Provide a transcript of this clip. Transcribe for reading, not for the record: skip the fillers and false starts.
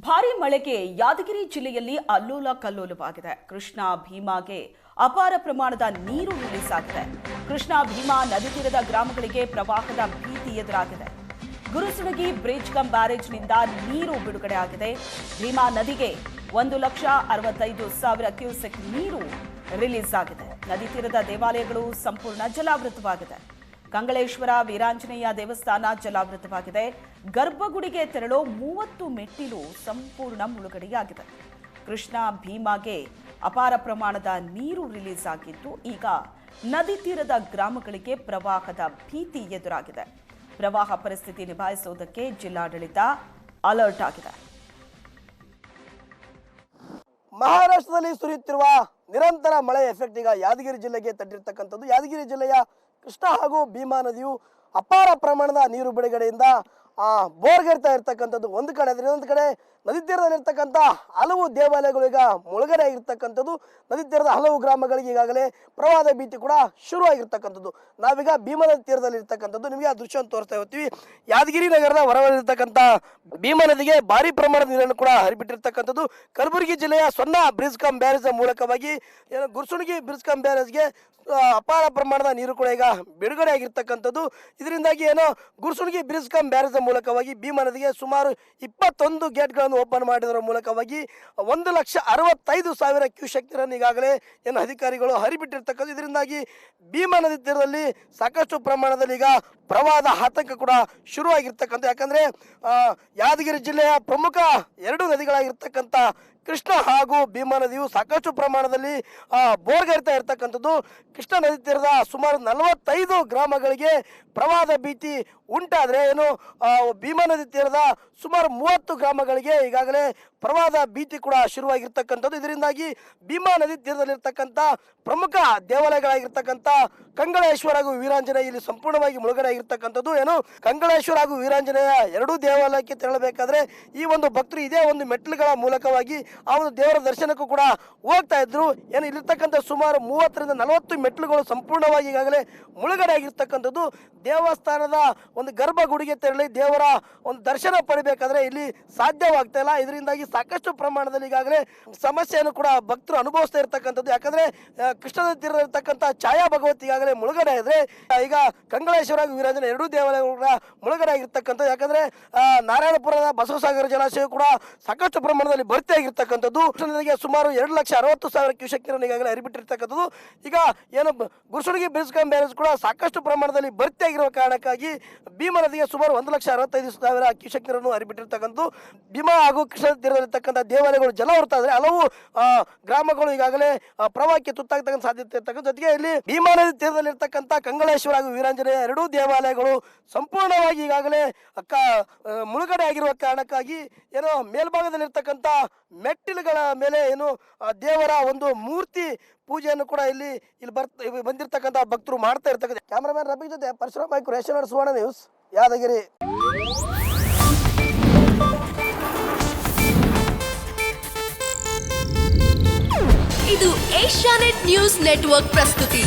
ಭಾರೀ ಮಳೆಗೆ ಯಾದಗಿರಿ ಜಿಲ್ಲೆಯಲ್ಲಿ ಅಲ್ಲೋಲ ಕಲ್ಲೋಲವಾಗಿದೆ. ಕೃಷ್ಣಾ ಭೀಮಾಗೆ ಅಪಾರ ಪ್ರಮಾಣದ ನೀರು ರಿಲೀಸ್ ಆಗಿದೆ. ಕೃಷ್ಣಾ ಭೀಮಾ ನದಿ ತೀರದ ಗ್ರಾಮಗಳಿಗೆ ಪ್ರವಾಹದ ಭೀತಿ ಎದುರಾಗಿದೆ. ಗುರುಸುಣಗಿ ಬ್ರಿಡ್ಜ್ ಕಮ್ ಬ್ಯಾರೇಜ್ನಿಂದ ನೀರು ಬಿಡುಗಡೆ ಆಗಿದೆ. ಭೀಮಾ ನದಿಗೆ 1,65,000 ಕ್ಯೂಸೆಕ್ ನೀರು ರಿಲೀಸ್ ಆಗಿದೆ. ನದಿ ತೀರದ ದೇವಾಲಯಗಳು ಸಂಪೂರ್ಣ ಜಲಾವೃತವಾಗಿದೆ. ಕಂಗಳೇಶ್ವರ ವೀರಾಂಜನೇಯ ದೇವಸ್ಥಾನ ಜಲಾವೃತವಾಗಿದೆ. ಗರ್ಭಗುಡಿಗೆ ತೆರಳೋ 30 ಮೆಟ್ಟಿಲು ಸಂಪೂರ್ಣ ಮುಳುಗಡೆಯಾಗಿದೆ. ಕೃಷ್ಣಾ ಭೀಮಾಗೆ ಅಪಾರ ಪ್ರಮಾಣದ ನೀರು ರಿಲೀಸ್ ಆಗಿದ್ದು, ಈಗ ನದಿ ತೀರದ ಗ್ರಾಮಗಳಿಗೆ ಪ್ರವಾಹದ ಭೀತಿ ಎದುರಾಗಿದೆ. ಪ್ರವಾಹ ಪರಿಸ್ಥಿತಿ ನಿಭಾಯಿಸುವುದಕ್ಕೆ ಜಿಲ್ಲಾಡಳಿತ ಅಲರ್ಟ್ ಆಗಿದೆ. ಮಹಾರಾಷ್ಟ್ರದಲ್ಲಿ ಸುರಿಯುತ್ತಿರುವ ನಿರಂತರ ಮಳೆ ಎಫೆಕ್ಟ್ ಈಗ ಯಾದಗಿರಿ ಜಿಲ್ಲೆಗೆ ತಟ್ಟಿರ್ತಕ್ಕಂಥದ್ದು. ಯಾದಗಿರಿ ಜಿಲ್ಲೆಯ ಕೃಷ್ಣಾ ಹಾಗೂ ಭೀಮಾ ನದಿಯು ಅಪಾರ ಪ್ರಮಾಣದ ನೀರು ಬಿಡುಗಡೆಯಿಂದ ಬೋರ್ಗರಿತಾ ಇರ್ತಕ್ಕಂಥದ್ದು ಒಂದು ಕಡೆ. ಆದರೆ ಇನ್ನೊಂದು ಕಡೆ ನದಿ ತೀರದಲ್ಲಿರ್ತಕ್ಕಂಥ ಹಲವು ದೇವಾಲಯಗಳು ಈಗ ಮುಳುಗಡೆ ಆಗಿರ್ತಕ್ಕಂಥದ್ದು. ನದಿ ತೀರದ ಹಲವು ಗ್ರಾಮಗಳಿಗೆ ಈಗಾಗಲೇ ಪ್ರವಾಹದ ಭೀತಿ ಕೂಡ ಶುರುವಾಗಿರ್ತಕ್ಕಂಥದ್ದು. ನಾವೀಗ ಭೀಮಾ ನದಿ ತೀರದಲ್ಲಿ ಇರ್ತಕ್ಕಂಥದ್ದು ನಿಮಗೆ ಆ ದೃಶ್ಯವನ್ನು ತೋರಿಸ್ತಾ ಹೋಗ್ತೀವಿ. ಯಾದಗಿರಿ ನಗರದ ಹೊರವಲಿರ್ತಕ್ಕಂಥ ಭೀಮಾ ನದಿಗೆ ಭಾರಿ ಪ್ರಮಾಣದ ನೀರನ್ನು ಕೂಡ ಹರಿಬಿಟ್ಟಿರ್ತಕ್ಕಂಥದ್ದು. ಕಲಬುರಗಿ ಜಿಲ್ಲೆಯ ಸೊನ್ನ ಬ್ರಿಡ್ಜ್ ಕಮ್ ಬ್ಯಾರೇಜ್ ಮೂಲಕವಾಗಿ ಗುರುಸುಣಗಿ ಬ್ರಿಡ್ಜ್ ಕಮ್ ಬ್ಯಾರೇಜ್ಗೆ ಅಪಾರ ಪ್ರಮಾಣದ ನೀರು ಕೂಡ ಈಗ ಬಿಡುಗಡೆ ಆಗಿರ್ತಕ್ಕಂಥದ್ದು. ಇದರಿಂದಾಗಿ ಗುರುಸುಣಗಿ ಬ್ರಿಡ್ಜ್ ಕಮ್ ಬ್ಯಾರೇಜ್ ಮೂಲಕವಾಗಿ ಭೀಮಾ ನದಿಗೆ ಸುಮಾರು 21 ಗೇಟ್ಗಳನ್ನು ಓಪನ್ ಮಾಡಿದರ ಮೂಲಕವಾಗಿ 1,65,000 ಕ್ಯೂಸೆಕ್ ನೀರನ್ನು ಈಗಾಗಲೇ ಅಧಿಕಾರಿಗಳು ಹರಿಬಿಟ್ಟಿರ್ತಕ್ಕಂಥದ್ದು. ಇದರಿಂದಾಗಿ ಭೀಮಾ ನದಿ ತೀರದಲ್ಲಿ ಸಾಕಷ್ಟು ಪ್ರಮಾಣದಲ್ಲಿ ಈಗ ಪ್ರವಾಹದ ಆತಂಕ ಕೂಡ ಶುರುವಾಗಿರ್ತಕ್ಕಂಥ. ಯಾಕಂದರೆ ಯಾದಗಿರಿ ಜಿಲ್ಲೆಯ ಪ್ರಮುಖ 2 ನದಿಗಳಾಗಿರ್ತಕ್ಕಂಥ ಕೃಷ್ಣ ಹಾಗೂ ಭೀಮಾ ನದಿಯು ಸಾಕಷ್ಟು ಪ್ರಮಾಣದಲ್ಲಿ ಬೋರ್ಗರಿತಾ ಇರ್ತಕ್ಕಂಥದ್ದು. ಕೃಷ್ಣಾ ನದಿ ತೀರದ ಸುಮಾರು 45 ಗ್ರಾಮಗಳಿಗೆ ಪ್ರವಾಹದ ಭೀತಿ ಉಂಟಾದರೆ ಭೀಮಾ ನದಿ ತೀರದ ಸುಮಾರು 30 ಗ್ರಾಮಗಳಿಗೆ ಈಗಾಗಲೇ ಪ್ರವಾಹದ ಭೀತಿ ಕೂಡ ಶುರುವಾಗಿರ್ತಕ್ಕಂಥದ್ದು. ಇದರಿಂದಾಗಿ ಭೀಮಾ ನದಿ ತೀರದಲ್ಲಿರ್ತಕ್ಕಂಥ ಪ್ರಮುಖ ದೇವಾಲಯಗಳಾಗಿರ್ತಕ್ಕಂಥ ಕಂಗಳೇಶ್ವರ ಹಾಗೂ ವೀರಾಂಜನೇಯ ಇಲ್ಲಿ ಸಂಪೂರ್ಣವಾಗಿ ಮುಳುಗಡೆ ಆಗಿರ್ತಕ್ಕಂಥದ್ದು. ಕಂಗಳೇಶ್ವರ ಹಾಗೂ ವೀರಾಂಜನೇಯ 2 ದೇವಾಲಯಕ್ಕೆ ತೆರಳಬೇಕಾದ್ರೆ ಈ ಒಂದು ಭಕ್ತರು ಇದೇ ಒಂದು ಮೆಟ್ಟಿಲುಗಳ ಮೂಲಕವಾಗಿ ಆ ಒಂದು ದೇವರ ದರ್ಶನಕ್ಕೂ ಕೂಡ ಹೋಗ್ತಾ ಇದ್ರು. ಇಲ್ಲಿರ್ತಕ್ಕಂಥ ಸುಮಾರು 30ರಿಂದ 40 ಮೆಟ್ಟಿಲುಗಳು ಸಂಪೂರ್ಣವಾಗಿ ಈಗಾಗಲೇ ಮುಳುಗಡೆ ಆಗಿರ್ತಕ್ಕಂಥದ್ದು. ದೇವಸ್ಥಾನದ ಒಂದು ಗರ್ಭಗುಡಿಗೆ ತೆರಳಿ ದೇವರ ಒಂದು ದರ್ಶನ ಪಡಿಬೇಕಾದ್ರೆ ಇಲ್ಲಿ ಸಾಧ್ಯವಾಗ್ತಾ ಇಲ್ಲ. ಇದರಿಂದಾಗಿ ಸಾಕಷ್ಟು ಪ್ರಮಾಣದಲ್ಲಿ ಈಗಾಗಲೇ ಸಮಸ್ಯೆಯನ್ನು ಕೂಡ ಭಕ್ತರು ಅನುಭವಿಸ್ತಾ ಇರ್ತಕ್ಕಂಥದ್ದು. ಯಾಕಂದ್ರೆ ಕೃಷ್ಣಾ ನದಿ ತೀರದಲ್ಲಿರ್ತಕ್ಕಂಥ ಛಾಯಾ ಭಗವತಿ ಈಗಾಗಲೇ ಮುಳುಗಡೆ ಇದ್ರೆ, ಈಗ ಕಂಗಳೇಶ್ವರ ವೀರಾಂಜನೇಯ 2 ದೇವಾಲಯಗಳು ಕೂಡ ಮುಳುಗಡೆ ಆಗಿರ್ತಕ್ಕಂಥದ್ದು. ಯಾಕಂದ್ರೆ ನಾರಾಯಣಪುರದ ಬಸವಸಾಗರ ಜಲಾಶಯ ಕೂಡ ಸಾಕಷ್ಟು ಪ್ರಮಾಣದಲ್ಲಿ ಭರ್ತಿ ಆಗಿರ್ತಕ್ಕಂಥದ್ದು. ನದಿಗೆ ಸುಮಾರು 2,60,000 ಕ್ಯೂಸೆಕ್ ನೀರನ್ನು ಈಗಾಗಲೇ ಹರಿಬಿಟ್ಟಿರ್ತಕ್ಕಂಥದ್ದು. ಈಗ ಗುರುಸುಣಗಿ ಬ್ರಿಡ್ಜ್ ಕಮ್ ಬ್ಯಾರೇಜ್ ಕೂಡ ಸಾಕಷ್ಟು ಪ್ರಮಾಣದಲ್ಲಿ ಭರ್ತಿ ಆಗಿರುವ ಕಾರಣಕ್ಕಾಗಿ ಭೀಮಾ ನದಿಗೆ ಸುಮಾರು 1,65,000 ಕ್ಯೂಸೆಕ್ ನೀರನ್ನು ಹರಿಬಿಟ್ಟಿರ್ತಕ್ಕಂಥದ್ದು. ಭೀಮಾ ಹಾಗೂ ಕೃಷ್ಣಾ ತೀರದಲ್ಲಿರ್ತಕ್ಕಂಥ ದೇವಾಲಯಗಳು ಜಲಾವೃತ ಆದರೆ ಹಲವು ಗ್ರಾಮಗಳು ಈಗಾಗಲೇ ಪ್ರವಾಹಕ್ಕೆ ತುತ್ತಾಗತಕ್ಕಂಥ ಸಾಧ್ಯತೆ ಇರ್ತಕ್ಕಂಥ. ಜೊತೆಗೆ ಇಲ್ಲಿ ಭೀಮಾ ನದಿ ತೀರದಲ್ಲಿರ್ತಕ್ಕಂಥ ಕಂಗಳೇಶ್ವರ ಹಾಗೂ ವೀರಾಂಜನೇಯ 2 ದೇವಾಲಯಗಳು ಸಂಪೂರ್ಣವಾಗಿ ಈಗಾಗಲೇ ಮುಳುಗಡೆ ಆಗಿರುವ ಕಾರಣಕ್ಕಾಗಿ ಮೇಲ್ಭಾಗದಲ್ಲಿರ್ತಕ್ಕಂಥ ಮೆಟ್ಟಿಲುಗಳ ಮೇಲೆ ದೇವರ ಒಂದು ಮೂರ್ತಿ ಪೂಜೆಯನ್ನು ಕೂಡ ಇಲ್ಲಿ ಬಂದಿರತಕ್ಕಂಥ ಭಕ್ತರು ಮಾಡ್ತಾ ಇರ್ತಕ್ಕಂಥ. ಕ್ಯಾಮರಾಮನ್ ರಬಿ ಜೊತೆ ಪರಶುರಾಮ್ ನಾಯ್ಕ, ರೇಷನ್ ಸುವರ್ಣ ನ್ಯೂಸ್, ಯಾದಗಿರಿ. ಇದು ಏಷ್ಯಾನೆಟ್ ನ್ಯೂಸ್ ನೆಟ್ವರ್ಕ್ ಪ್ರಸ್ತುತಿ.